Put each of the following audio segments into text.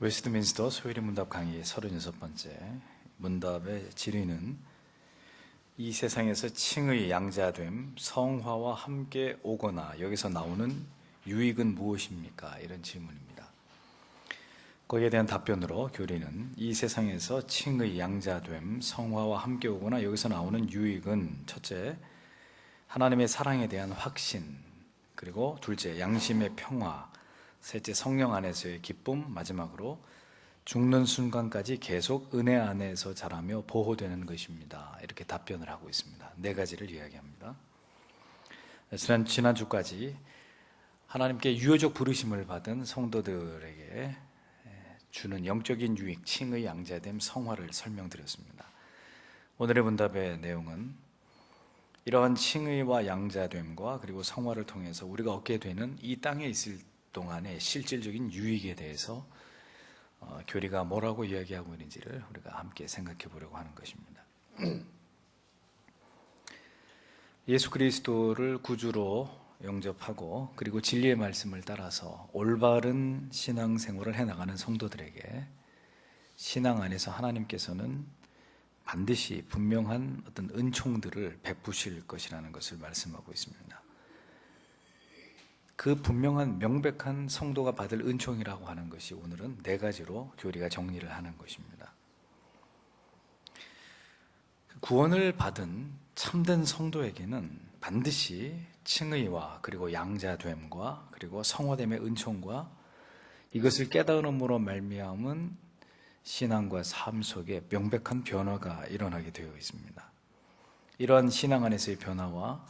웨스트민스터 소요리 문답 강의 36번째 문답의 질의는 이 세상에서 칭의 양자됨, 성화와 함께 오거나 여기서 나오는 유익은 무엇입니까? 이런 질문입니다. 거기에 대한 답변으로 교리는 이 세상에서 칭의 양자됨, 성화와 함께 오거나 여기서 나오는 유익은 첫째, 하나님의 사랑에 대한 확신, 그리고 둘째, 양심의 평화, 셋째, 성령 안에서의 기쁨, 마지막으로 죽는 순간까지 계속 은혜 안에서 자라며 보호되는 것입니다. 이렇게 답변을 하고 있습니다. 네 가지를 이야기합니다. 지난주까지 하나님께 유효적 부르심을 받은 성도들에게 주는 영적인 유익, 칭의 양자됨, 성화를 설명드렸습니다. 오늘의 문답의 내용은 이러한 칭의와 양자됨과 그리고 성화를 통해서 우리가 얻게 되는 이 땅에 있을 동안의 실질적인 유익에 대해서 교리가 뭐라고 이야기하고 있는지를 우리가 함께 생각해 보려고 하는 것입니다. 예수 그리스도를 구주로 영접하고 그리고 진리의 말씀을 따라서 올바른 신앙생활을 해나가는 성도들에게 신앙 안에서 하나님께서는 반드시 분명한 어떤 은총들을 베푸실 것이라는 것을 말씀하고 있습니다. 그 분명한 명백한 성도가 받을 은총이라고 하는 것이 오늘은 네 가지로 교리가 정리를 하는 것입니다. 구원을 받은 참된 성도에게는 반드시 칭의와 그리고 양자됨과 그리고 성화됨의 은총과 이것을 깨달음으로 말미암은 신앙과 삶 속에 명백한 변화가 일어나게 되어 있습니다. 이러한 신앙 안에서의 변화와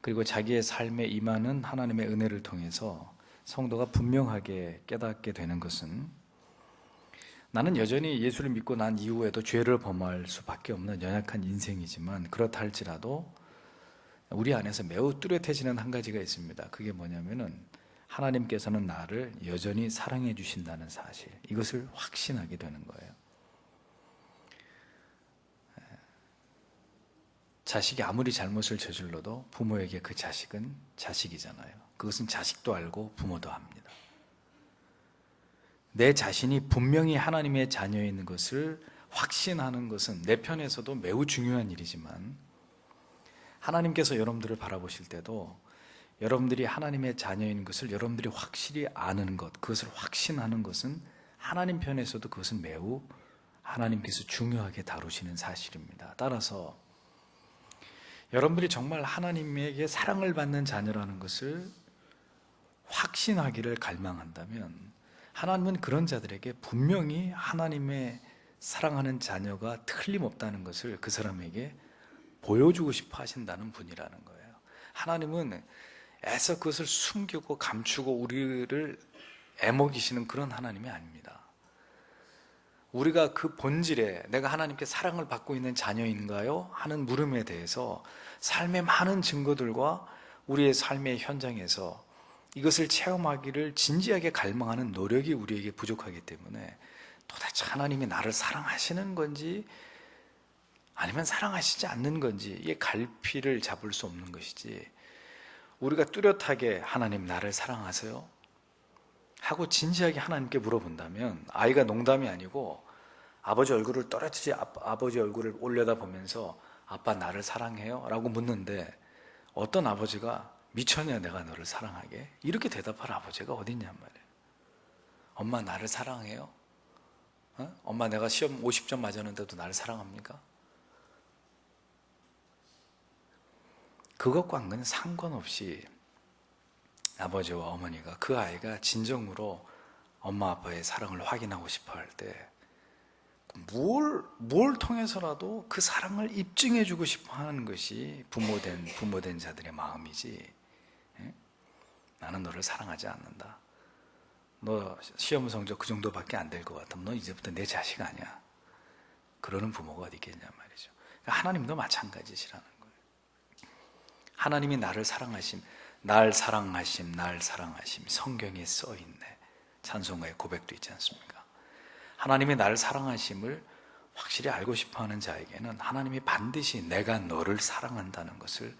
그리고 자기의 삶에 임하는 하나님의 은혜를 통해서 성도가 분명하게 깨닫게 되는 것은 나는 여전히 예수를 믿고 난 이후에도 죄를 범할 수밖에 없는 연약한 인생이지만 그렇다 할지라도 우리 안에서 매우 뚜렷해지는 한 가지가 있습니다. 그게 뭐냐면은 하나님께서는 나를 여전히 사랑해 주신다는 사실, 이것을 확신하게 되는 거예요. 자식이 아무리 잘못을 저질러도 부모에게 그 자식은 자식이잖아요. 그것은 자식도 알고 부모도 합니다. 내 자신이 분명히 하나님의 자녀인 것을 확신하는 것은 내 편에서도 매우 중요한 일이지만 하나님께서 여러분들을 바라보실 때도 여러분들이 하나님의 자녀인 것을 여러분들이 확실히 아는 것, 그것을 확신하는 것은 하나님 편에서도 그것은 매우 하나님께서 중요하게 다루시는 사실입니다. 따라서 여러분들이 정말 하나님에게 사랑을 받는 자녀라는 것을 확신하기를 갈망한다면 하나님은 그런 자들에게 분명히 하나님의 사랑하는 자녀가 틀림없다는 것을 그 사람에게 보여주고 싶어 하신다는 분이라는 거예요. 하나님은 애써 그것을 숨기고 감추고 우리를 애먹이시는 그런 하나님이 아닙니다. 우리가 그 본질에 내가 하나님께 사랑을 받고 있는 자녀인가요? 하는 물음에 대해서 삶의 많은 증거들과 우리의 삶의 현장에서 이것을 체험하기를 진지하게 갈망하는 노력이 우리에게 부족하기 때문에 도대체 하나님이 나를 사랑하시는 건지 아니면 사랑하시지 않는 건지 이게 갈피를 잡을 수 없는 것이지, 우리가 뚜렷하게 하나님 나를 사랑하세요? 하고 진지하게 하나님께 물어본다면 아이가 농담이 아니고 아버지 얼굴을 떨어뜨리지 아버지 얼굴을 올려다보면서 아빠 나를 사랑해요? 라고 묻는데 어떤 아버지가 미쳤냐 내가 너를 사랑하게? 이렇게 대답할 아버지가 어딨냔 말이에요. 엄마 나를 사랑해요? 엄마 내가 시험 50점 맞았는데도 나를 사랑합니까? 그것과는 상관없이 아버지와 어머니가 그 아이가 진정으로 엄마 아빠의 사랑을 확인하고 싶어 할 때 뭘 통해서라도 그 사랑을 입증해주고 싶어 하는 것이 부모된 자들의 마음이지, 나는 너를 사랑하지 않는다, 너 시험 성적 그 정도밖에 안 될 것 같으면 너 이제부터 내 자식 아니야, 그러는 부모가 어디 있겠냐 말이죠. 하나님도 마찬가지시라는 거예요. 하나님이 나를 사랑하심, 날 사랑하심, 날 사랑하심, 성경에 써있네. 찬송가의 고백도 있지 않습니까? 하나님이 나를 사랑하심을 확실히 알고 싶어하는 자에게는 하나님이 반드시 내가 너를 사랑한다는 것을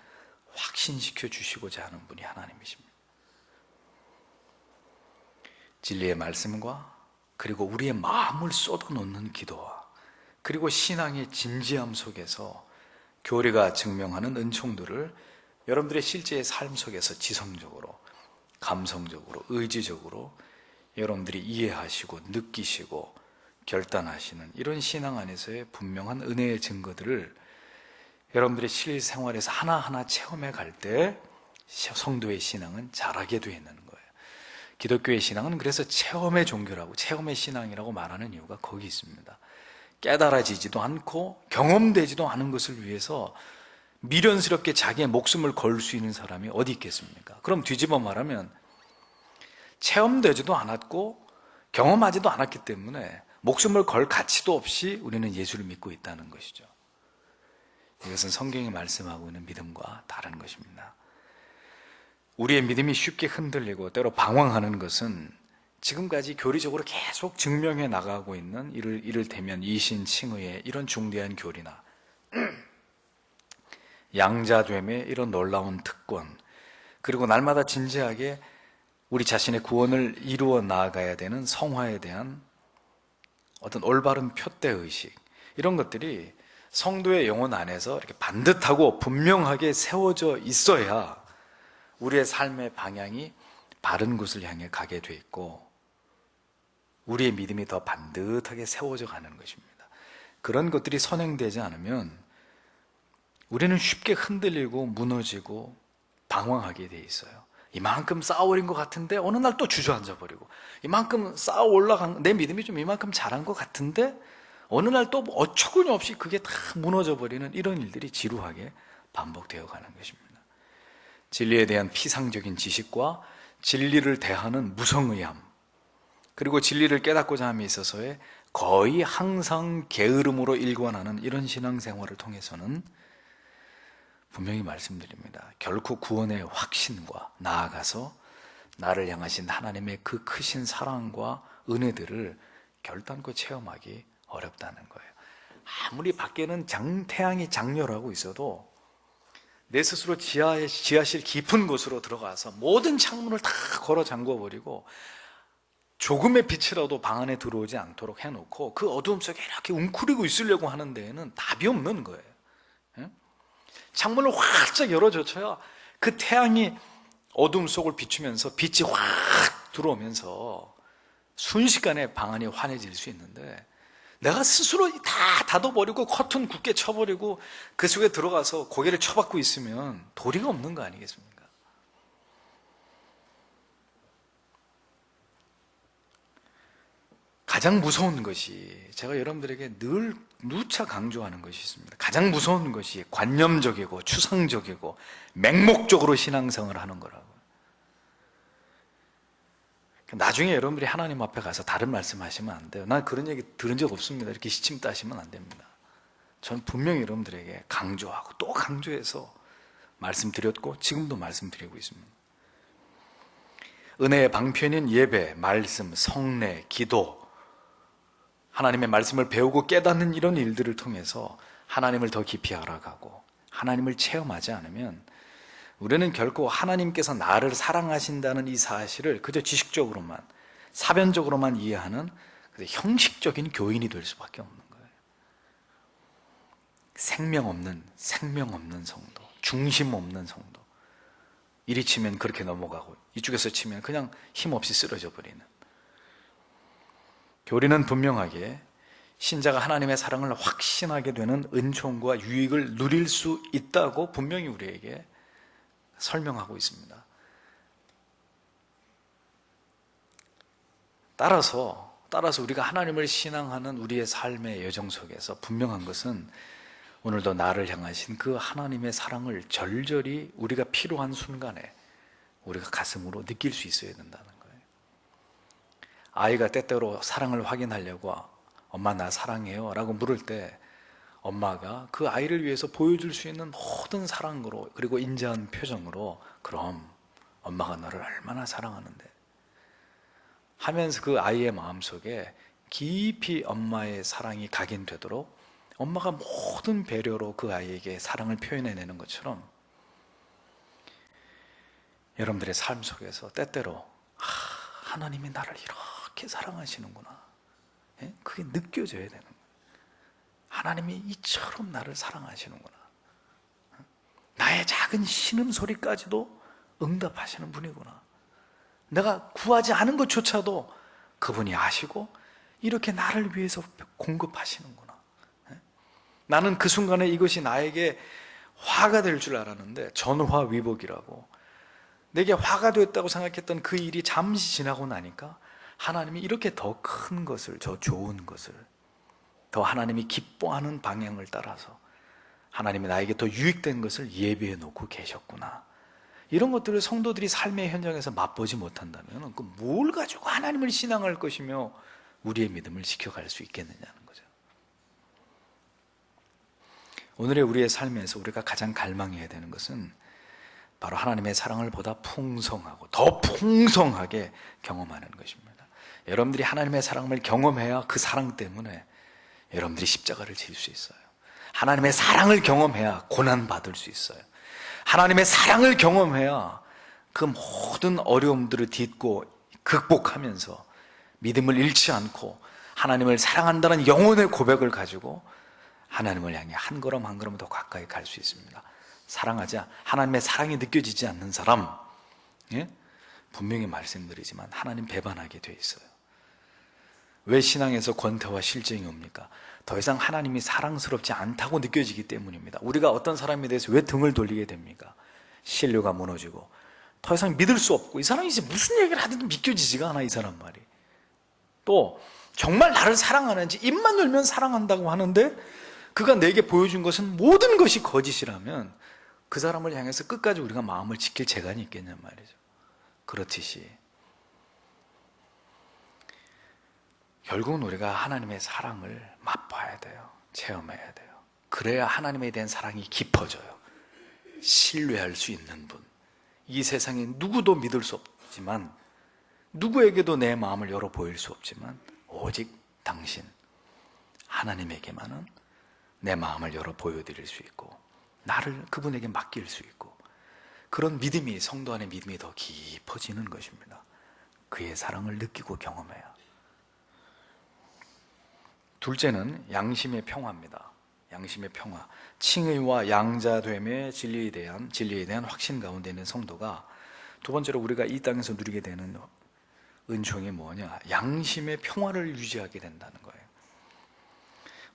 확신시켜 주시고자 하는 분이 하나님이십니다. 진리의 말씀과 그리고 우리의 마음을 쏟아놓는 기도와 그리고 신앙의 진지함 속에서 교리가 증명하는 은총들을 여러분들의 실제의 삶 속에서 지성적으로, 감성적으로, 의지적으로 여러분들이 이해하시고 느끼시고 결단하시는 이런 신앙 안에서의 분명한 은혜의 증거들을 여러분들의 실생활에서 하나하나 체험해 갈 때 성도의 신앙은 자라게 되어 있는 거예요. 기독교의 신앙은 그래서 체험의 종교라고, 체험의 신앙이라고 말하는 이유가 거기 있습니다. 깨달아지지도 않고 경험되지도 않은 것을 위해서 미련스럽게 자기의 목숨을 걸 수 있는 사람이 어디 있겠습니까? 그럼 뒤집어 말하면 체험되지도 않았고 경험하지도 않았기 때문에 목숨을 걸 가치도 없이 우리는 예수를 믿고 있다는 것이죠. 이것은 성경이 말씀하고 있는 믿음과 다른 것입니다. 우리의 믿음이 쉽게 흔들리고 때로 방황하는 것은 지금까지 교리적으로 계속 증명해 나가고 있는 이를테면 이신칭의의 이런 중대한 교리나 양자됨의 이런 놀라운 특권, 그리고 날마다 진지하게 우리 자신의 구원을 이루어 나아가야 되는 성화에 대한 어떤 올바른 표대의식, 이런 것들이 성도의 영혼 안에서 이렇게 반듯하고 분명하게 세워져 있어야 우리의 삶의 방향이 바른 곳을 향해 가게 돼 있고 우리의 믿음이 더 반듯하게 세워져 가는 것입니다. 그런 것들이 선행되지 않으면 우리는 쉽게 흔들리고 무너지고 방황하게 돼 있어요. 이만큼 쌓아올린 것 같은데 어느 날 또 주저앉아 버리고, 이만큼 쌓아 올라간 내 믿음이 좀 이만큼 자란 것 같은데 어느 날 또 어처구니 없이 그게 다 무너져 버리는 이런 일들이 지루하게 반복되어 가는 것입니다. 진리에 대한 피상적인 지식과 진리를 대하는 무성의함, 그리고 진리를 깨닫고자 함에 있어서의 거의 항상 게으름으로 일관하는 이런 신앙생활을 통해서는 분명히 말씀드립니다. 결코 구원의 확신과 나아가서 나를 향하신 하나님의 그 크신 사랑과 은혜들을 결단코 체험하기 어렵다는 거예요. 아무리 밖에는 태양이 장렬하고 있어도 내 스스로 지하실 깊은 곳으로 들어가서 모든 창문을 다 걸어 잠궈버리고 조금의 빛이라도 방 안에 들어오지 않도록 해놓고 그 어두움 속에 이렇게 웅크리고 있으려고 하는 데에는 답이 없는 거예요. 창문을 활짝 열어젖혀야 그 태양이 어둠 속을 비추면서 빛이 확 들어오면서 순식간에 방 안이 환해질 수 있는데, 내가 스스로 다 닫아버리고 커튼 굳게 쳐버리고 그 속에 들어가서 고개를 쳐박고 있으면 도리가 없는 거 아니겠습니까? 가장 무서운 것이, 제가 여러분들에게 늘 누차 강조하는 것이 있습니다. 가장 무서운 것이 관념적이고 추상적이고 맹목적으로 신앙생활을 하는 거라고. 나중에 여러분들이 하나님 앞에 가서 다른 말씀하시면 안 돼요. 난 그런 얘기 들은 적 없습니다. 이렇게 시침 따시면 안 됩니다. 저는 분명히 여러분들에게 강조하고 또 강조해서 말씀드렸고 지금도 말씀드리고 있습니다. 은혜의 방편인 예배, 말씀, 성례, 기도, 하나님의 말씀을 배우고 깨닫는 이런 일들을 통해서 하나님을 더 깊이 알아가고 하나님을 체험하지 않으면 우리는 결코 하나님께서 나를 사랑하신다는 이 사실을 그저 지식적으로만, 사변적으로만 이해하는 형식적인 교인이 될 수밖에 없는 거예요. 생명 없는 성도, 중심 없는 성도. 이리 치면 그렇게 넘어가고 이쪽에서 치면 그냥 힘없이 쓰러져 버리는. 교리는 분명하게 신자가 하나님의 사랑을 확신하게 되는 은총과 유익을 누릴 수 있다고 분명히 우리에게 설명하고 있습니다. 따라서 우리가 하나님을 신앙하는 우리의 삶의 여정 속에서 분명한 것은 오늘도 나를 향하신 그 하나님의 사랑을 절절히 우리가 필요한 순간에 우리가 가슴으로 느낄 수 있어야 된다는 거예요. 아이가 때때로 사랑을 확인하려고 엄마 나 사랑해요 라고 물을 때 엄마가 그 아이를 위해서 보여줄 수 있는 모든 사랑으로, 그리고 인자한 표정으로 그럼 엄마가 너를 얼마나 사랑하는데 하면서 그 아이의 마음속에 깊이 엄마의 사랑이 각인되도록 엄마가 모든 배려로 그 아이에게 사랑을 표현해내는 것처럼 여러분들의 삶 속에서 때때로 하나님이 나를 이렇게 사랑하시는구나, 그게 느껴져야 되는 거예요. 하나님이 이처럼 나를 사랑하시는구나. 나의 작은 신음소리까지도 응답하시는 분이구나. 내가 구하지 않은 것조차도 그분이 아시고 이렇게 나를 위해서 공급하시는구나. 나는 그 순간에 이것이 나에게 화가 될 줄 알았는데, 전화위복이라고, 내게 화가 됐다고 생각했던 그 일이 잠시 지나고 나니까 하나님이 이렇게 더 큰 것을, 더 좋은 것을, 더 하나님이 기뻐하는 방향을 따라서 하나님이 나에게 더 유익된 것을 예비해 놓고 계셨구나. 이런 것들을 성도들이 삶의 현장에서 맛보지 못한다면 뭘 가지고 하나님을 신앙할 것이며 우리의 믿음을 지켜갈 수 있겠느냐는 거죠. 오늘의 우리의 삶에서 우리가 가장 갈망해야 되는 것은 바로 하나님의 사랑을 보다 풍성하고 더 풍성하게 경험하는 것입니다. 여러분들이 하나님의 사랑을 경험해야 그 사랑 때문에 여러분들이 십자가를 질 수 있어요. 하나님의 사랑을 경험해야 고난받을 수 있어요. 하나님의 사랑을 경험해야 그 모든 어려움들을 딛고 극복하면서 믿음을 잃지 않고 하나님을 사랑한다는 영혼의 고백을 가지고 하나님을 향해 한 걸음 한 걸음 더 가까이 갈 수 있습니다. 사랑하지, 하나님의 사랑이 느껴지지 않는 사람, 분명히 말씀드리지만 하나님 배반하게 돼 있어요. 왜 신앙에서 권태와 실증이 옵니까? 더 이상 하나님이 사랑스럽지 않다고 느껴지기 때문입니다. 우리가 어떤 사람에 대해서 왜 등을 돌리게 됩니까? 신뢰가 무너지고 더 이상 믿을 수 없고, 이 사람이 이제 무슨 얘기를 하든 믿겨지지가 않아, 이 사람 말이. 또 정말 나를 사랑하는지, 입만 열면 사랑한다고 하는데 그가 내게 보여준 것은 모든 것이 거짓이라면 그 사람을 향해서 끝까지 우리가 마음을 지킬 재간이 있겠냔 말이죠. 그렇듯이 결국은 우리가 하나님의 사랑을 맛봐야 돼요. 체험해야 돼요. 그래야 하나님에 대한 사랑이 깊어져요. 신뢰할 수 있는 분, 이 세상에 누구도 믿을 수 없지만, 누구에게도 내 마음을 열어 보일 수 없지만 오직 당신 하나님에게만은 내 마음을 열어 보여드릴 수 있고 나를 그분에게 맡길 수 있고, 그런 믿음이, 성도 안의 믿음이 더 깊어지는 것입니다. 그의 사랑을 느끼고 경험해야. 둘째는 양심의 평화입니다. 양심의 평화. 칭의와 양자됨의 진리에 대한 확신 가운데 있는 성도가 두 번째로 우리가 이 땅에서 누리게 되는 은총이 뭐냐? 양심의 평화를 유지하게 된다는 거예요.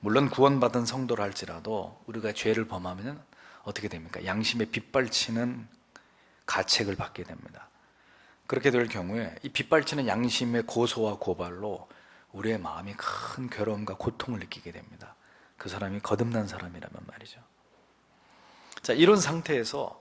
물론 구원받은 성도라 할지라도 우리가 죄를 범하면 어떻게 됩니까? 양심에 빗발치는 가책을 받게 됩니다. 그렇게 될 경우에 이 빗발치는 양심의 고소와 고발로 우리의 마음이 큰 괴로움과 고통을 느끼게 됩니다. 그 사람이 거듭난 사람이라면 말이죠. 자, 이런 상태에서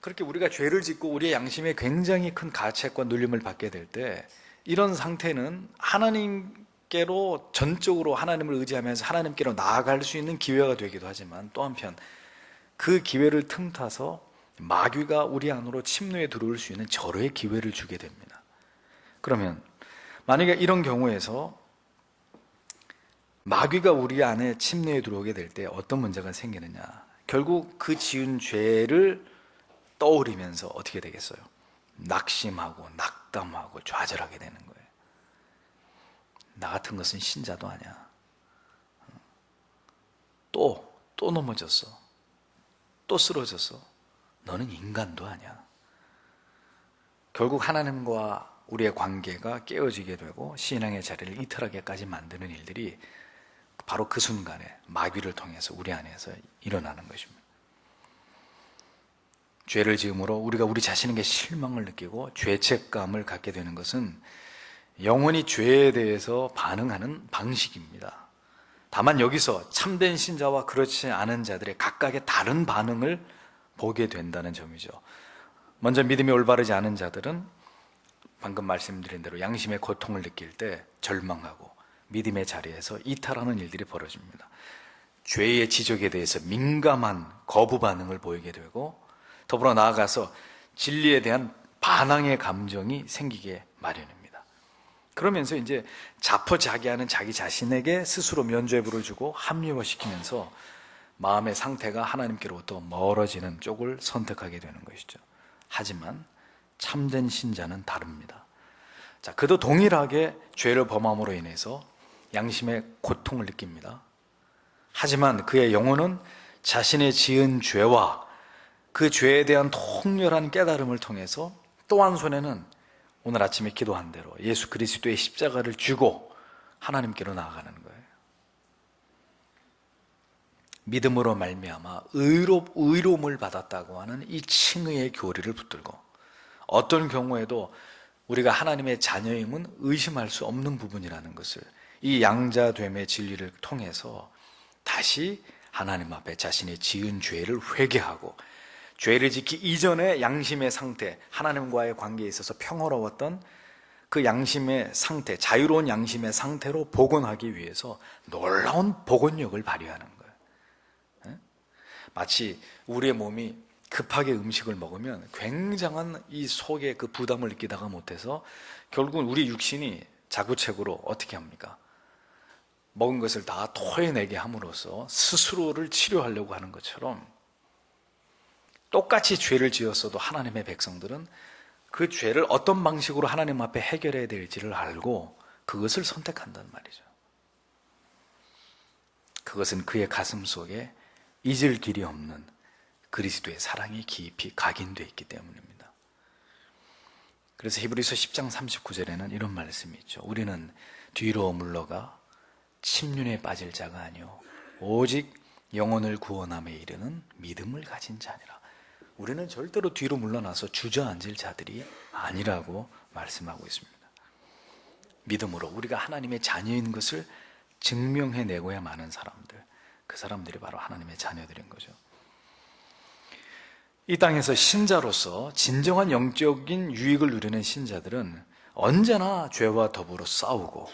그렇게 우리가 죄를 짓고 우리의 양심에 굉장히 큰 가책과 눌림을 받게 될 때, 이런 상태는 하나님께로 전적으로 하나님을 의지하면서 하나님께로 나아갈 수 있는 기회가 되기도 하지만, 또 한편 그 기회를 틈타서 마귀가 우리 안으로 침노해 들어올 수 있는 절호의 기회를 주게 됩니다. 그러면 만약에 이런 경우에서 마귀가 우리 안에 침례에 들어오게 될 때 어떤 문제가 생기느냐? 결국 그 지은 죄를 떠올리면서 어떻게 되겠어요? 낙심하고 낙담하고 좌절하게 되는 거예요. 나 같은 것은 신자도 아니야. 또 넘어졌어. 또 쓰러졌어. 너는 인간도 아니야. 결국 하나님과 우리의 관계가 깨어지게 되고 신앙의 자리를 이탈하게까지 만드는 일들이 바로 그 순간에 마귀를 통해서 우리 안에서 일어나는 것입니다. 죄를 지음으로 우리가 우리 자신에게 실망을 느끼고 죄책감을 갖게 되는 것은 영원히 죄에 대해서 반응하는 방식입니다. 다만 여기서 참된 신자와 그렇지 않은 자들의 각각의 다른 반응을 보게 된다는 점이죠. 먼저 믿음이 올바르지 않은 자들은 방금 말씀드린 대로 양심의 고통을 느낄 때 절망하고 믿음의 자리에서 이탈하는 일들이 벌어집니다. 죄의 지적에 대해서 민감한 거부 반응을 보이게 되고, 더불어 나아가서 진리에 대한 반항의 감정이 생기게 마련입니다. 그러면서 이제 자포자기하는 자기 자신에게 스스로 면죄부를 주고 합리화시키면서 마음의 상태가 하나님께로부터 멀어지는 쪽을 선택하게 되는 것이죠. 하지만 참된 신자는 다릅니다. 자, 그도 동일하게 죄를 범함으로 인해서 양심의 고통을 느낍니다. 하지만 그의 영혼은 자신의 지은 죄와 그 죄에 대한 통렬한 깨달음을 통해서 또 한 손에는 오늘 아침에 기도한 대로 예수 그리스도의 십자가를 쥐고 하나님께로 나아가는 거예요. 믿음으로 말미암아 의로움을 받았다고 하는 이 칭의의 교리를 붙들고, 어떤 경우에도 우리가 하나님의 자녀임은 의심할 수 없는 부분이라는 것을 이 양자됨의 진리를 통해서 다시 하나님 앞에 자신의 지은 죄를 회개하고, 죄를 짓기 이전의 양심의 상태, 하나님과의 관계에 있어서 평화로웠던 그 양심의 상태, 자유로운 양심의 상태로 복원하기 위해서 놀라운 복원력을 발휘하는 거예요. 마치 우리의 몸이 급하게 음식을 먹으면 굉장한 이 속에 그 부담을 느끼다가 못해서 결국은 우리 육신이 자구책으로 어떻게 합니까? 먹은 것을 다 토해내게 함으로써 스스로를 치료하려고 하는 것처럼, 똑같이 죄를 지었어도 하나님의 백성들은 그 죄를 어떤 방식으로 하나님 앞에 해결해야 될지를 알고 그것을 선택한단 말이죠. 그것은 그의 가슴 속에 잊을 길이 없는 그리스도의 사랑이 깊이 각인되어 있기 때문입니다. 그래서 히브리서 10장 39절에는 이런 말씀이 있죠. 우리는 뒤로 물러가 침륜에 빠질 자가 아니요 오직 영혼을 구원함에 이르는 믿음을 가진 자니라. 우리는 절대로 뒤로 물러나서 주저앉을 자들이 아니라고 말씀하고 있습니다. 믿음으로 우리가 하나님의 자녀인 것을 증명해내고야 마는 사람들, 그 사람들이 바로 하나님의 자녀들인 거죠. 이 땅에서 신자로서 진정한 영적인 유익을 누리는 신자들은 언제나 죄와 더불어 싸우고,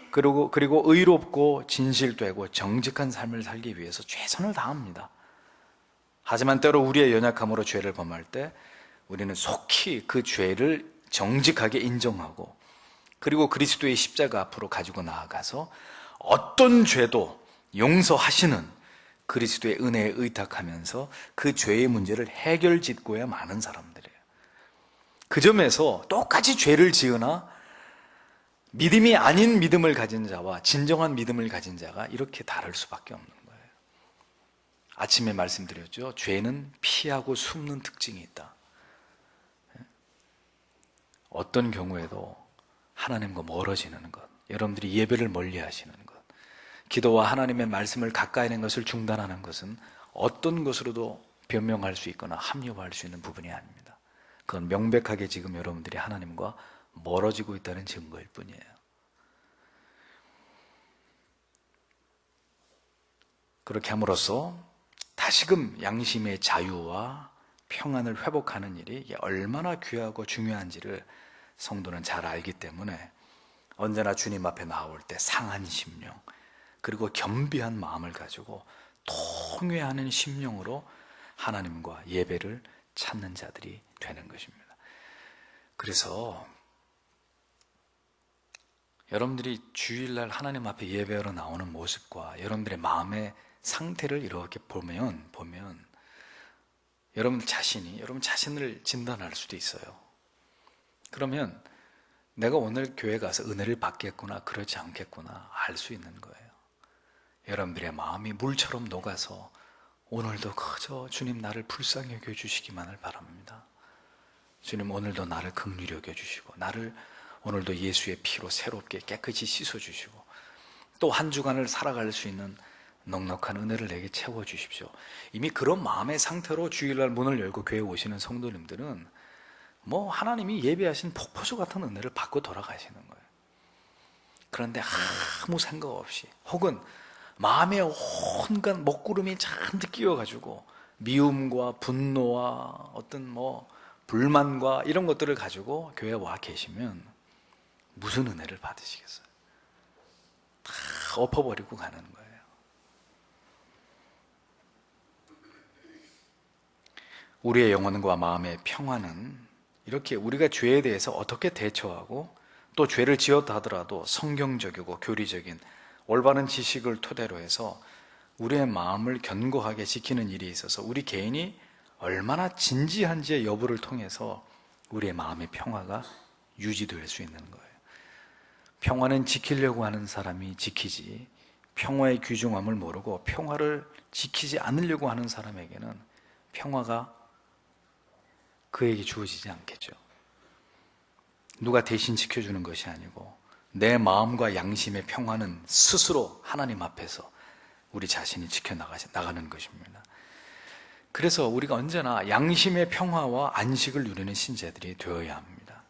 그리고 의롭고 진실되고 정직한 삶을 살기 위해서 최선을 다합니다. 하지만 때로 우리의 연약함으로 죄를 범할 때 우리는 속히 그 죄를 정직하게 인정하고, 그리고 그리스도의 십자가 앞으로 가지고 나아가서 어떤 죄도 용서하시는 그리스도의 은혜에 의탁하면서 그 죄의 문제를 해결짓고야 마는 사람들이에요. 그 점에서 똑같이 죄를 지으나 믿음이 아닌 믿음을 가진 자와 진정한 믿음을 가진 자가 이렇게 다를 수밖에 없는 거예요. 아침에 말씀드렸죠. 죄는 피하고 숨는 특징이 있다. 어떤 경우에도 하나님과 멀어지는 것, 여러분들이 예배를 멀리 하시는 것, 기도와 하나님의 말씀을 가까이 하는 것을 중단하는 것은 어떤 것으로도 변명할 수 있거나 합리화할 수 있는 부분이 아닙니다. 그건 명백하게 지금 여러분들이 하나님과 멀어지고 있다는 증거일 뿐이에요. 그렇게 함으로써 다시금 양심의 자유와 평안을 회복하는 일이 이게 얼마나 귀하고 중요한지를 성도는 잘 알기 때문에 언제나 주님 앞에 나올 때 상한 심령, 그리고 겸비한 마음을 가지고 통회하는 심령으로 하나님과 예배를 찾는 자들이 되는 것입니다. 그래서 여러분들이 주일날 하나님 앞에 예배하러 나오는 모습과 여러분들의 마음의 상태를 이렇게 보면 여러분 자신을 진단할 수도 있어요. 그러면 내가 오늘 교회 가서 은혜를 받겠구나, 그러지 않겠구나 알 수 있는 거예요. 여러분들의 마음이 물처럼 녹아서 오늘도 그저 주님 나를 불쌍히 여겨주시기만을 바랍니다. 주님 오늘도 나를 긍휼히 여겨주시고, 나를 오늘도 예수의 피로 새롭게 깨끗이 씻어주시고, 또 한 주간을 살아갈 수 있는 넉넉한 은혜를 내게 채워주십시오. 이미 그런 마음의 상태로 주일날 문을 열고 교회에 오시는 성도님들은 하나님이 예비하신 폭포수 같은 은혜를 받고 돌아가시는 거예요. 그런데 아무 생각 없이, 혹은 마음에 온갖 먹구름이 잔뜩 끼어가지고 미움과 분노와 어떤 불만과 이런 것들을 가지고 교회에 와 계시면 무슨 은혜를 받으시겠어요? 다 엎어버리고 가는 거예요. 우리의 영혼과 마음의 평화는 이렇게 우리가 죄에 대해서 어떻게 대처하고, 또 죄를 지었다 하더라도 성경적이고 교리적인 올바른 지식을 토대로 해서 우리의 마음을 견고하게 지키는 일에 있어서 우리 개인이 얼마나 진지한지의 여부를 통해서 우리의 마음의 평화가 유지될 수 있는 거예요. 평화는 지키려고 하는 사람이 지키지, 평화의 귀중함을 모르고 평화를 지키지 않으려고 하는 사람에게는 평화가 그에게 주어지지 않겠죠. 누가 대신 지켜주는 것이 아니고 내 마음과 양심의 평화는 스스로 하나님 앞에서 우리 자신이 지켜나가는 것입니다. 그래서 우리가 언제나 양심의 평화와 안식을 누리는 신자들이 되어야 합니다.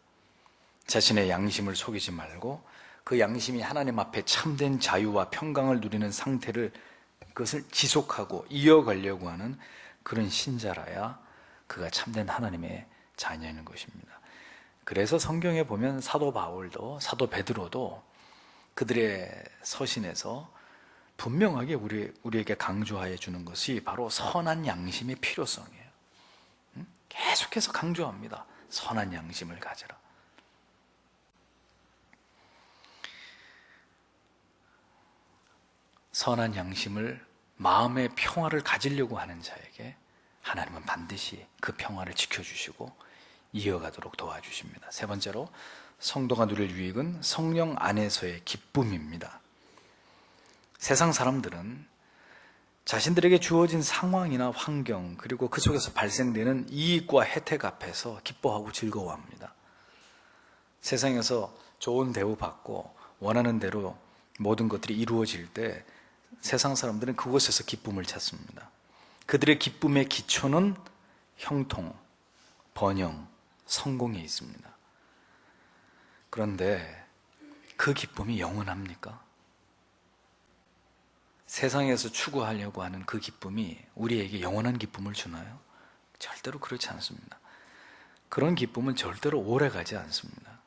자신의 양심을 속이지 말고 그 양심이 하나님 앞에 참된 자유와 평강을 누리는 상태를, 그것을 지속하고 이어가려고 하는 그런 신자라야 그가 참된 하나님의 자녀인 것입니다. 그래서 성경에 보면 사도 바울도 사도 베드로도 그들의 서신에서 분명하게 우리에게 강조하여 주는 것이 바로 선한 양심의 필요성이에요. 계속해서 강조합니다. 선한 양심을 가져라. 선한 양심을, 마음의 평화를 가지려고 하는 자에게 하나님은 반드시 그 평화를 지켜주시고 이어가도록 도와주십니다. 세 번째로, 성도가 누릴 유익은 성령 안에서의 기쁨입니다. 세상 사람들은 자신들에게 주어진 상황이나 환경, 그리고 그 속에서 발생되는 이익과 혜택 앞에서 기뻐하고 즐거워합니다. 세상에서 좋은 대우 받고 원하는 대로 모든 것들이 이루어질 때 세상 사람들은 그곳에서 기쁨을 찾습니다. 그들의 기쁨의 기초는 형통, 번영, 성공에 있습니다. 그런데 그 기쁨이 영원합니까? 세상에서 추구하려고 하는 그 기쁨이 우리에게 영원한 기쁨을 주나요? 절대로 그렇지 않습니다. 그런 기쁨은 절대로 오래가지 않습니다.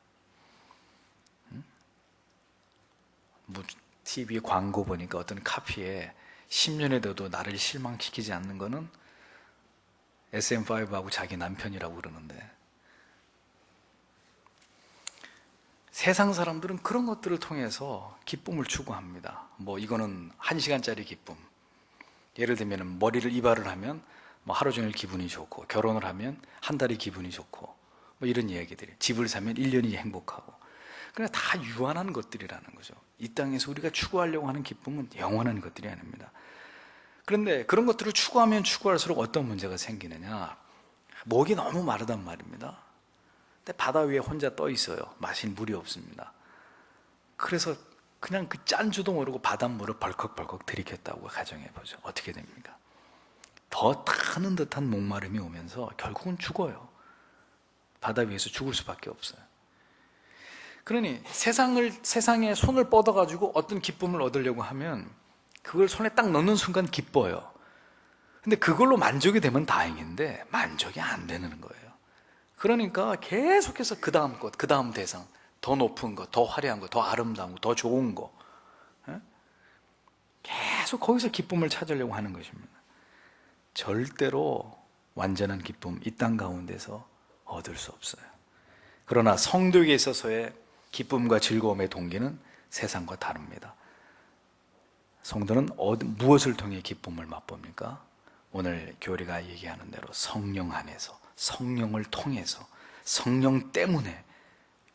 TV 광고 보니까 어떤 카피에 10년에 돼도 나를 실망시키지 않는 거는 SM5하고 자기 남편이라고 그러는데, 세상 사람들은 그런 것들을 통해서 기쁨을 추구합니다. 이거는 1시간짜리 기쁨. 예를 들면 머리를 이발을 하면 하루 종일 기분이 좋고, 결혼을 하면 한 달이 기분이 좋고, 이런 이야기들이, 집을 사면 1년이 행복하고, 그냥 다 유한한 것들이라는 거죠. 이 땅에서 우리가 추구하려고 하는 기쁨은 영원한 것들이 아닙니다. 그런데 그런 것들을 추구하면 추구할수록 어떤 문제가 생기느냐, 목이 너무 마르단 말입니다. 근데 바다 위에 혼자 떠 있어요. 마실 물이 없습니다. 그래서 그냥 그 짠지도 모르고 바닷물을 벌컥벌컥 들이켰다고 가정해보죠. 어떻게 됩니까? 더 타는 듯한 목마름이 오면서 결국은 죽어요. 바다 위에서 죽을 수밖에 없어요. 그러니 세상에 손을 뻗어가지고 어떤 기쁨을 얻으려고 하면 그걸 손에 딱 넣는 순간 기뻐요. 근데 그걸로 만족이 되면 다행인데 만족이 안 되는 거예요. 그러니까 계속해서 그 다음 것, 그 다음 대상, 더 높은 것, 더 화려한 것, 더 아름다운 것, 더 좋은 것, 계속 거기서 기쁨을 찾으려고 하는 것입니다. 절대로 완전한 기쁨, 이 땅 가운데서 얻을 수 없어요. 그러나 성도에게 있어서의 기쁨과 즐거움의 동기는 세상과 다릅니다. 성도는 무엇을 통해 기쁨을 맛봅니까? 오늘 교리가 얘기하는 대로 성령 안에서, 성령을 통해서, 성령 때문에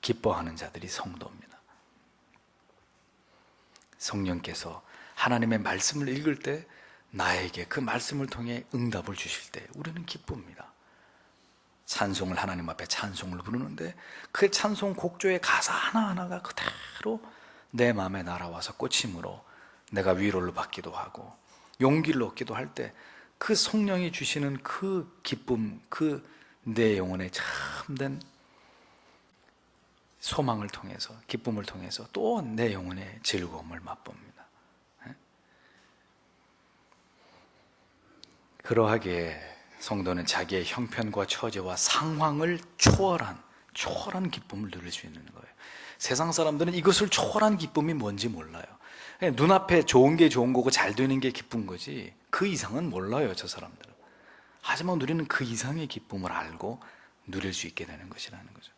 기뻐하는 자들이 성도입니다. 성령께서 하나님의 말씀을 읽을 때 나에게 그 말씀을 통해 응답을 주실 때 우리는 기쁩니다. 찬송을, 하나님 앞에 찬송을 부르는데 그 찬송 곡조의 가사 하나하나가 그대로 내 마음에 날아와서 꽂힘으로 내가 위로를 받기도 하고 용기를 얻기도 할 때 그 성령이 주시는 그 기쁨, 그 내 영혼의 참된 소망을 통해서, 기쁨을 통해서 또 내 영혼의 즐거움을 맛봅니다. 그러하기에 성도는 자기의 형편과 처지와 상황을 초월한 기쁨을 누릴 수 있는 거예요. 세상 사람들은 이것을 초월한 기쁨이 뭔지 몰라요. 눈앞에 좋은 게 좋은 거고 잘 되는 게 기쁜 거지 그 이상은 몰라요, 저 사람들은. 하지만 우리는 그 이상의 기쁨을 알고 누릴 수 있게 되는 것이라는 거죠.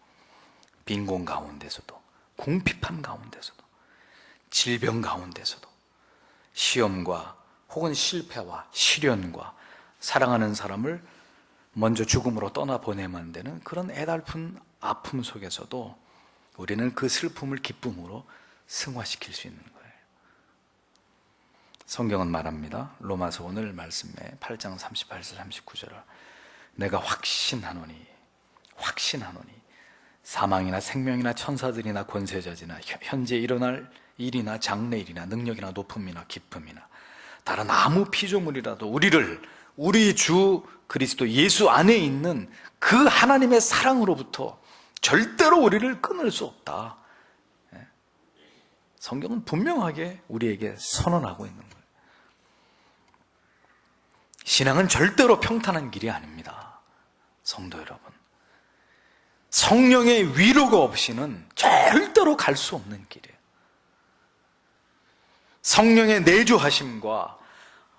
빈곤 가운데서도, 궁핍함 가운데서도, 질병 가운데서도, 시험과 혹은 실패와 시련과 사랑하는 사람을 먼저 죽음으로 떠나보내면 되는 그런 애달픈 아픔 속에서도 우리는 그 슬픔을 기쁨으로 승화시킬 수 있는 거예요. 성경은 말합니다. 로마서 오늘 말씀에 8장 38절 39절을 내가 확신하노니 사망이나 생명이나 천사들이나 권세자들이나 현재 일어날 일이나 장래일이나 능력이나 높음이나 깊음이나 다른 아무 피조물이라도 우리 주 그리스도 예수 안에 있는 그 하나님의 사랑으로부터 절대로 우리를 끊을 수 없다. 성경은 분명하게 우리에게 선언하고 있는 거예요. 신앙은 절대로 평탄한 길이 아닙니다. 성도 여러분, 성령의 위로가 없이는 절대로 갈 수 없는 길이에요. 성령의 내주하심과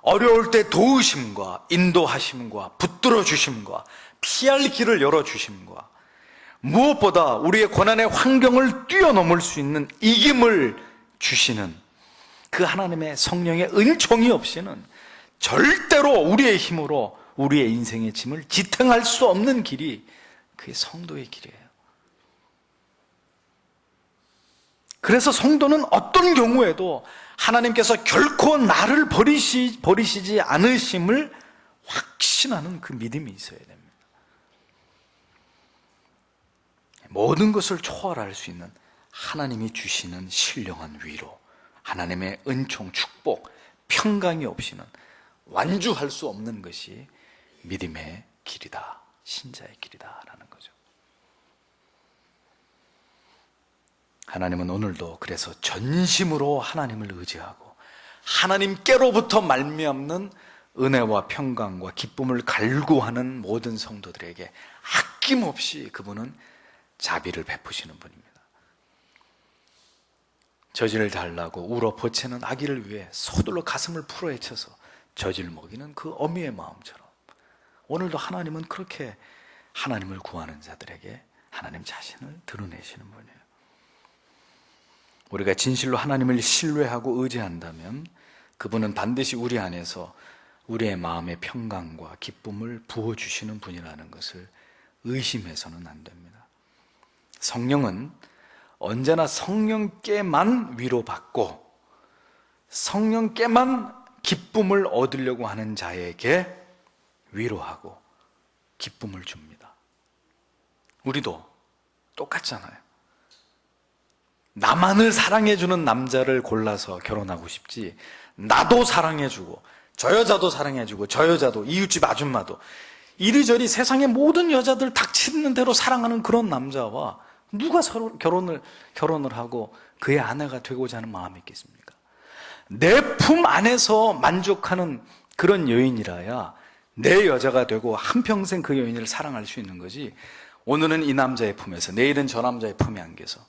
어려울 때 도우심과 인도하심과 붙들어 주심과 피할 길을 열어주심과 무엇보다 우리의 고난의 환경을 뛰어넘을 수 있는 이김을 주시는 그 하나님의 성령의 은총이 없이는 절대로 우리의 힘으로 우리의 인생의 짐을 지탱할 수 없는 길이 그게 성도의 길이에요. 그래서 성도는 어떤 경우에도 하나님께서 결코 나를 버리시지 않으심을 확신하는 그 믿음이 있어야 됩니다. 모든 것을 초월할 수 있는 하나님이 주시는 신령한 위로, 하나님의 은총, 축복, 평강이 없이는 완주할 수 없는 것이 믿음의 길이다, 신자의 길이다라는 거죠. 하나님은 오늘도 그래서 전심으로 하나님을 의지하고 하나님께로부터 말미암는 은혜와 평강과 기쁨을 갈구하는 모든 성도들에게 아낌없이 그분은 자비를 베푸시는 분입니다. 젖을 달라고 울어 보채는 아기를 위해 서둘러 가슴을 풀어헤쳐서 젖을 먹이는 그 어미의 마음처럼 오늘도 하나님은 그렇게 하나님을 구하는 자들에게 하나님 자신을 드러내시는 분이에요. 우리가 진실로 하나님을 신뢰하고 의지한다면 그분은 반드시 우리 안에서 우리의 마음의 평강과 기쁨을 부어주시는 분이라는 것을 의심해서는 안 됩니다. 성령은 언제나 성령께만 위로받고 성령께만 기쁨을 얻으려고 하는 자에게 위로하고 기쁨을 줍니다. 우리도 똑같잖아요. 나만을 사랑해주는 남자를 골라서 결혼하고 싶지, 나도 사랑해주고 저 여자도 사랑해주고 저 여자도 이웃집 아줌마도 이리저리 세상의 모든 여자들 닥치는 대로 사랑하는 그런 남자와 누가 서로 결혼을 하고 그의 아내가 되고자 하는 마음이 있겠습니까? 내 품 안에서 만족하는 그런 여인이라야 내 여자가 되고 한평생 그 여인을 사랑할 수 있는 거지, 오늘은 이 남자의 품에서 내일은 저 남자의 품에 안겨서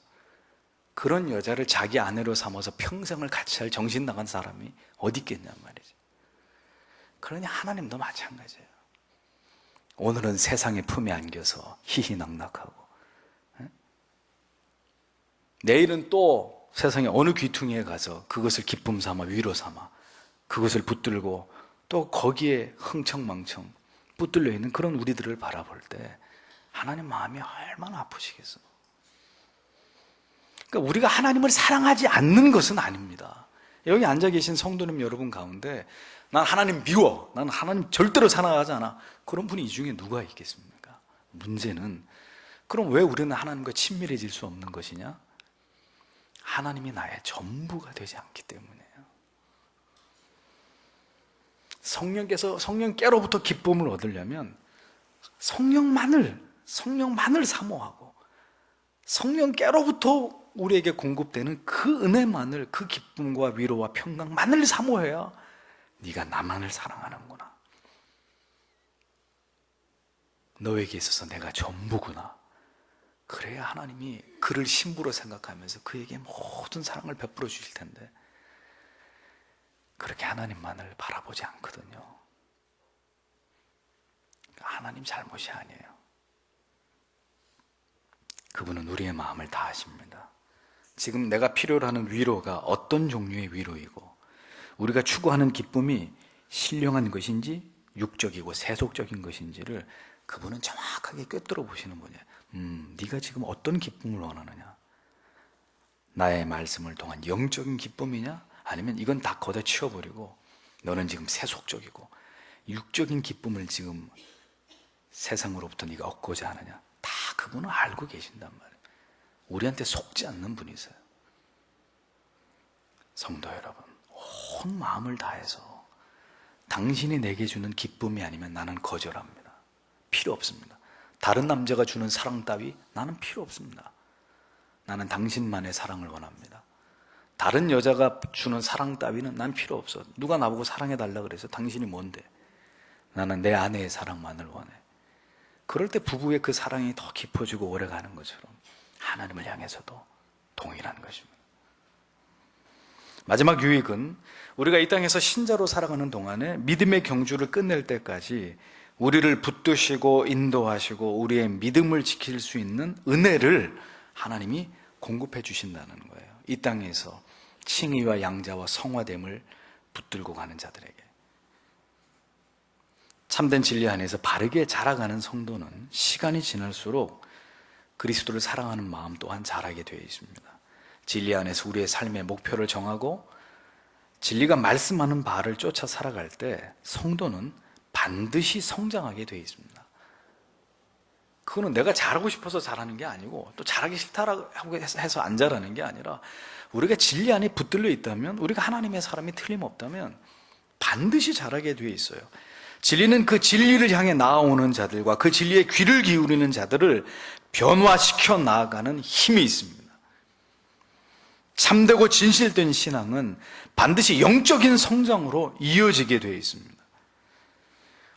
그런 여자를 자기 아내로 삼아서 평생을 같이 할 정신 나간 사람이 어디 있겠냔 말이지. 그러니 하나님도 마찬가지예요. 오늘은 세상의 품에 안겨서 희희낙낙하고 내일은 또 세상의 어느 귀퉁이에 가서 그것을 기쁨 삼아 위로 삼아 그것을 붙들고 또 거기에 흥청망청 붙들려 있는 그런 우리들을 바라볼 때 하나님 마음이 얼마나 아프시겠어. 그러니까 우리가 하나님을 사랑하지 않는 것은 아닙니다. 여기 앉아 계신 성도님 여러분 가운데 난 하나님 미워, 난 하나님 절대로 사랑하지 않아, 그런 분이 이 중에 누가 있겠습니까? 문제는 그럼 왜 우리는 하나님과 친밀해질 수 없는 것이냐? 하나님이 나의 전부가 되지 않기 때문이에요. 성령께로부터 기쁨을 얻으려면 성령만을 사모하고 성령께로부터 우리에게 공급되는 그 은혜만을, 그 기쁨과 위로와 평강만을 사모해야 네가 나만을 사랑하는구나, 너에게 있어서 내가 전부구나, 그래야 하나님이 그를 신부로 생각하면서 그에게 모든 사랑을 베풀어 주실 텐데 그렇게 하나님만을 바라보지 않거든요. 하나님 잘못이 아니에요. 그분은 우리의 마음을 다 아십니다. 지금 내가 필요로 하는 위로가 어떤 종류의 위로이고 우리가 추구하는 기쁨이 신령한 것인지 육적이고 세속적인 것인지를 그분은 정확하게 꿰뚫어 보시는 분이에요. 네가 지금 어떤 기쁨을 원하느냐? 나의 말씀을 통한 영적인 기쁨이냐, 아니면 이건 다 걷어치워버리고 너는 지금 세속적이고 육적인 기쁨을 지금 세상으로부터 네가 얻고자 하느냐. 다 그분은 알고 계신단 말이에요. 우리한테 속지 않는 분이세요. 성도 여러분, 온 마음을 다해서 당신이 내게 주는 기쁨이 아니면 나는 거절합니다. 필요 없습니다. 다른 남자가 주는 사랑 따위 나는 필요 없습니다. 나는 당신만의 사랑을 원합니다. 다른 여자가 주는 사랑 따위는 난 필요 없어. 누가 나보고 사랑해달라 그래서 당신이 뭔데? 나는 내 아내의 사랑만을 원해. 그럴 때 부부의 그 사랑이 더 깊어지고 오래가는 것처럼 하나님을 향해서도 동일한 것입니다. 마지막 유익은 우리가 이 땅에서 신자로 살아가는 동안에 믿음의 경주를 끝낼 때까지 우리를 붙드시고 인도하시고 우리의 믿음을 지킬 수 있는 은혜를 하나님이 공급해 주신다는 거예요. 이 땅에서 칭의와 양자와 성화됨을 붙들고 가는 자들에게. 참된 진리 안에서 바르게 자라가는 성도는 시간이 지날수록 그리스도를 사랑하는 마음 또한 자라게 되어 있습니다. 진리 안에서 우리의 삶의 목표를 정하고 진리가 말씀하는 바를 쫓아 살아갈 때 성도는 반드시 성장하게 되어 있습니다. 그거는 내가 잘하고 싶어서 잘하는 게 아니고 또 잘하기 싫다고 해서 안 잘하는 게 아니라 우리가 진리 안에 붙들려 있다면, 우리가 하나님의 사람이 틀림없다면 반드시 잘하게 되어 있어요. 진리는 그 진리를 향해 나아오는 자들과 그 진리에 귀를 기울이는 자들을 변화시켜 나아가는 힘이 있습니다. 참되고 진실된 신앙은 반드시 영적인 성장으로 이어지게 되어 있습니다.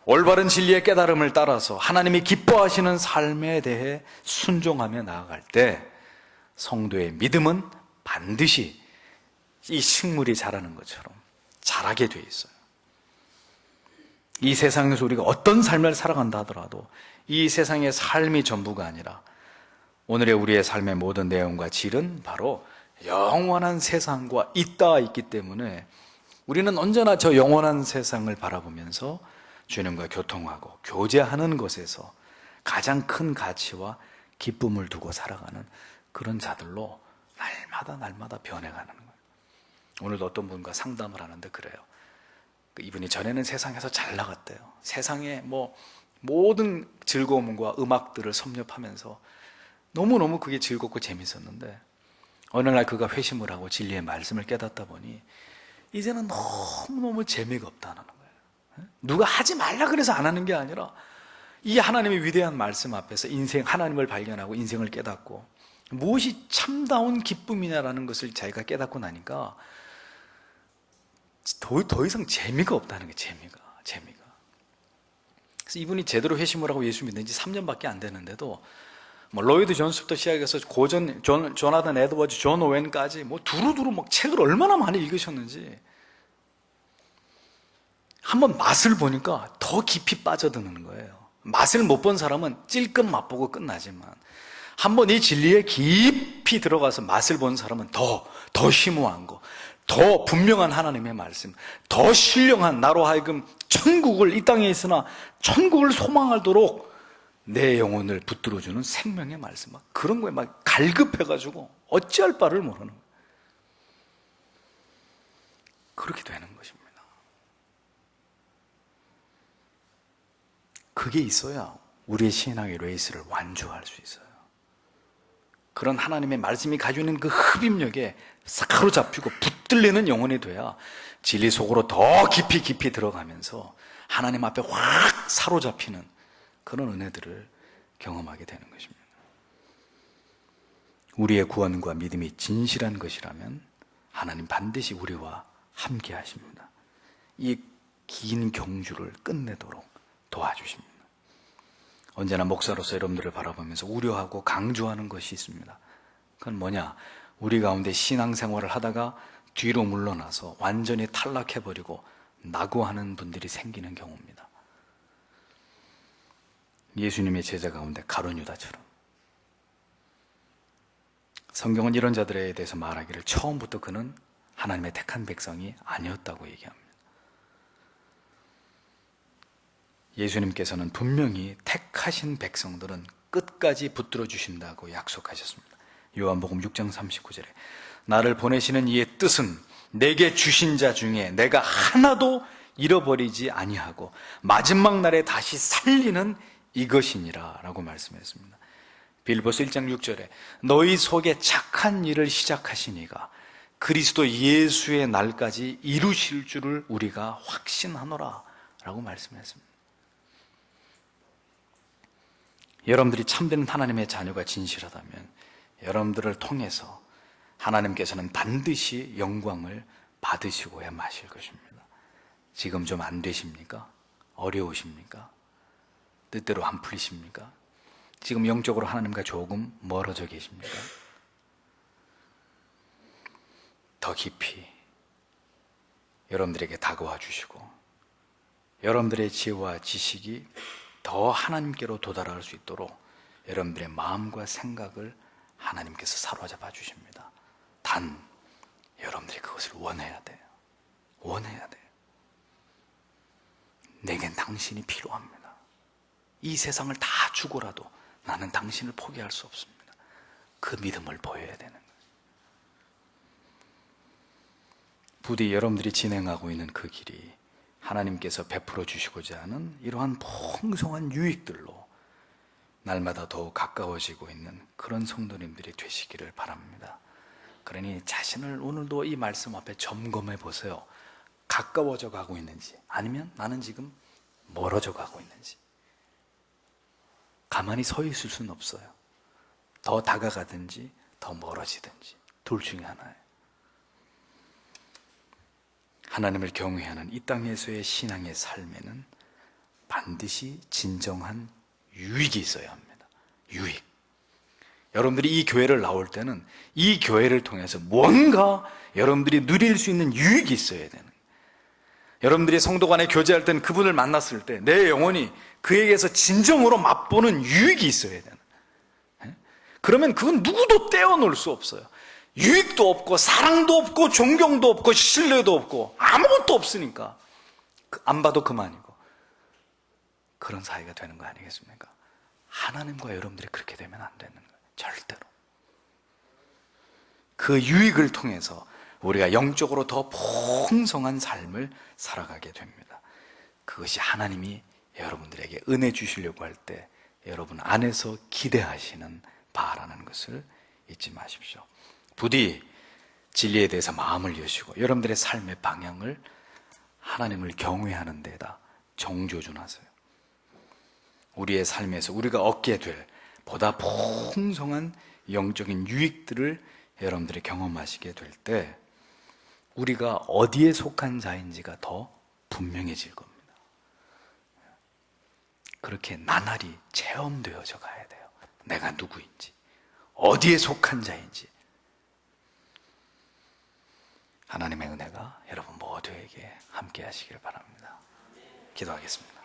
올바른 진리의 깨달음을 따라서 하나님이 기뻐하시는 삶에 대해 순종하며 나아갈 때 성도의 믿음은 반드시 이 식물이 자라는 것처럼 자라게 되어 있어요. 이 세상에서 우리가 어떤 삶을 살아간다 하더라도 이 세상의 삶이 전부가 아니라 오늘의 우리의 삶의 모든 내용과 질은 바로 영원한 세상과 잇닿아 있기 때문에 우리는 언제나 저 영원한 세상을 바라보면서 주님과 교통하고 교제하는 것에서 가장 큰 가치와 기쁨을 두고 살아가는 그런 자들로 날마다 변해가는 거예요. 오늘도 어떤 분과 상담을 하는데 그래요. 이분이 전에는 세상에서 잘 나갔대요. 세상의 모든 즐거움과 음악들을 섭렵하면서 너무너무 그게 즐겁고 재밌었는데 어느 날 그가 회심을 하고 진리의 말씀을 깨닫다 보니 이제는 너무너무 재미가 없다는 거예요. 누가 하지 말라 그래서 안 하는 게 아니라 이 하나님의 위대한 말씀 앞에서 하나님을 발견하고 인생을 깨닫고 무엇이 참다운 기쁨이냐라는 것을 자기가 깨닫고 나니까 더 이상 재미가 없다는 거예요. 재미가. 그래서 이분이 제대로 회심을 하고 예수 믿는 지 3년밖에 안 됐는데도 로이드 존스부터 시작해서 고전 조나단 에드워즈, 존 오웬까지 두루두루 책을 얼마나 많이 읽으셨는지 한번 맛을 보니까 더 깊이 빠져드는 거예요. 맛을 못 본 사람은 찔끔 맛보고 끝나지만 한번 이 진리에 깊이 들어가서 맛을 본 사람은 더 심오한 거, 더 분명한 하나님의 말씀, 더 신령한 나로 하여금 천국을 이 땅에 있으나 천국을 소망하도록 내 영혼을 붙들어주는 생명의 말씀, 그런 거에 갈급해가지고 어찌할 바를 모르는 거예요. 그렇게 되는 것입니다. 그게 있어야 우리의 신앙의 레이스를 완주할 수 있어요. 그런 하나님의 말씀이 가지고 있는 그 흡입력에 사로잡히고 붙들리는 영혼이 돼야 진리 속으로 더 깊이 들어가면서 하나님 앞에 확 사로잡히는 그런 은혜들을 경험하게 되는 것입니다. 우리의 구원과 믿음이 진실한 것이라면 하나님 반드시 우리와 함께 하십니다. 이 긴 경주를 끝내도록 도와주십니다. 언제나 목사로서 여러분들을 바라보면서 우려하고 강조하는 것이 있습니다. 그건 뭐냐? 우리 가운데 신앙생활을 하다가 뒤로 물러나서 완전히 탈락해버리고 낙오하는 분들이 생기는 경우입니다. 예수님의 제자 가운데 가룟 유다처럼. 성경은 이런 자들에 대해서 말하기를 처음부터 그는 하나님의 택한 백성이 아니었다고 얘기합니다. 예수님께서는 분명히 택하신 백성들은 끝까지 붙들어 주신다고 약속하셨습니다. 요한복음 6장 39절에 나를 보내시는 이의 뜻은 내게 주신 자 중에 내가 하나도 잃어버리지 아니하고 마지막 날에 다시 살리는 이것이니라 라고 말씀했습니다. 빌보서 1장 6절에 너희 속에 착한 일을 시작하신 이가 그리스도 예수의 날까지 이루실 줄을 우리가 확신하노라 라고 말씀했습니다. 여러분들이 참된 하나님의 자녀가 진실하다면 여러분들을 통해서 하나님께서는 반드시 영광을 받으시고야 마실 것입니다. 지금 좀 안 되십니까? 어려우십니까? 뜻대로 안 풀리십니까? 지금 영적으로 하나님과 조금 멀어져 계십니까? 더 깊이 여러분들에게 다가와 주시고 여러분들의 지혜와 지식이 더 하나님께로 도달할 수 있도록 여러분들의 마음과 생각을 하나님께서 사로잡아 주십니다. 단 여러분들이 그것을 원해야 돼요. 원해야 돼요. 내겐 당신이 필요합니다. 이 세상을 다 주고라도 나는 당신을 포기할 수 없습니다. 그 믿음을 보여야 되는 거예요. 부디 여러분들이 진행하고 있는 그 길이 하나님께서 베풀어 주시고자 하는 이러한 풍성한 유익들로 날마다 더욱 가까워지고 있는 그런 성도님들이 되시기를 바랍니다. 그러니 자신을 오늘도 이 말씀 앞에 점검해 보세요. 가까워져 가고 있는지 아니면 나는 지금 멀어져 가고 있는지. 가만히 서 있을 수는 없어요. 더 다가가든지 더 멀어지든지 둘 중에 하나예요. 하나님을 경외하는 이 땅에서의 신앙의 삶에는 반드시 진정한 유익이 있어야 합니다. 유익. 여러분들이 이 교회를 나올 때는 이 교회를 통해서 뭔가 여러분들이 누릴 수 있는 유익이 있어야 되는 거예요. 여러분들이 성도 간에 교제할 때는 그분을 만났을 때 내 영혼이 그에게서 진정으로 맛보는 유익이 있어야 되는 거예요. 그러면 그건 누구도 떼어놓을 수 없어요. 유익도 없고 사랑도 없고 존경도 없고 신뢰도 없고 아무것도 없으니까 안 봐도 그만이고 그런 사이가 되는 거 아니겠습니까? 하나님과 여러분들이 그렇게 되면 안 되는 거예요. 절대로. 그 유익을 통해서 우리가 영적으로 더 풍성한 삶을 살아가게 됩니다. 그것이 하나님이 여러분들에게 은혜 주시려고 할 때 여러분 안에서 기대하시는 바라는 것을 잊지 마십시오. 부디 진리에 대해서 마음을 여시고 여러분들의 삶의 방향을 하나님을 경외하는 데다 정조준하세요. 우리의 삶에서 우리가 얻게 될 보다 풍성한 영적인 유익들을 여러분들이 경험하시게 될 때 우리가 어디에 속한 자인지가 더 분명해질 겁니다. 그렇게 나날이 체험되어져 가야 돼요. 내가 누구인지, 어디에 속한 자인지. 하나님의 은혜가 여러분 모두에게 함께 하시길 바랍니다. 기도하겠습니다.